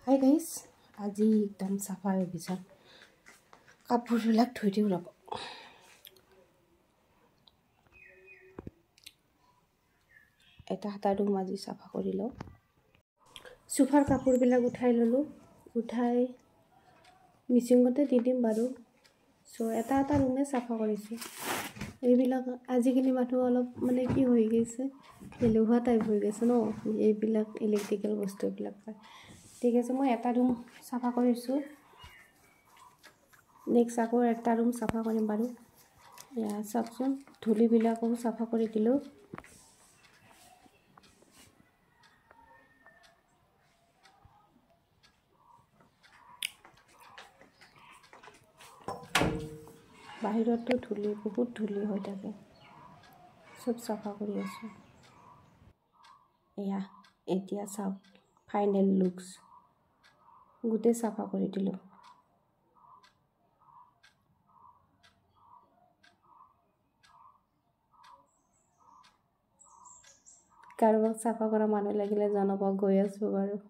Hi guys, আজি একদম চাফা অভিযান কাপোৰবিলাক ধুই দিওঁ ৰ'ব। এটা ৰুম আজি চাফা কৰি লওঁ। চোফাৰ কাপোৰবিলাক উঠাই ল'লোঁ, উঠাই মিচিঙতে দি দিম বাৰু। এটা ৰুমে চাফা কৰিছোঁ। এইবিলাক আজিকালি মানুহ অলপ মানে কি হৈ গৈছে, এলেহুৱা টাইপ হৈ গৈছে ন, এইবিলাক ইলেক্ট্ৰিকেল বস্তু এইবিলাক পায়। ঠিক আছে, মই এটা ৰুম চাফা কৰিছোঁ। নেক্সট আকৌ এটা ৰুম চাফা কৰিম বাৰু। এয়া চাওকচোন, ধূলিবিলাকো চাফা কৰি দিলোঁ। বাহিৰতো ধূলি, বহুত ধূলি হৈ থাকে, চব চাফা কৰি আছোঁ। এয়া এতিয়া চাওক, ফাইনেল লুকছ গোটেই চাফা কৰি দিলোঁ। কাৰোবাক চাফা কৰা মানুহ লাগিলে জনাব, গৈ আছোঁ বাৰু।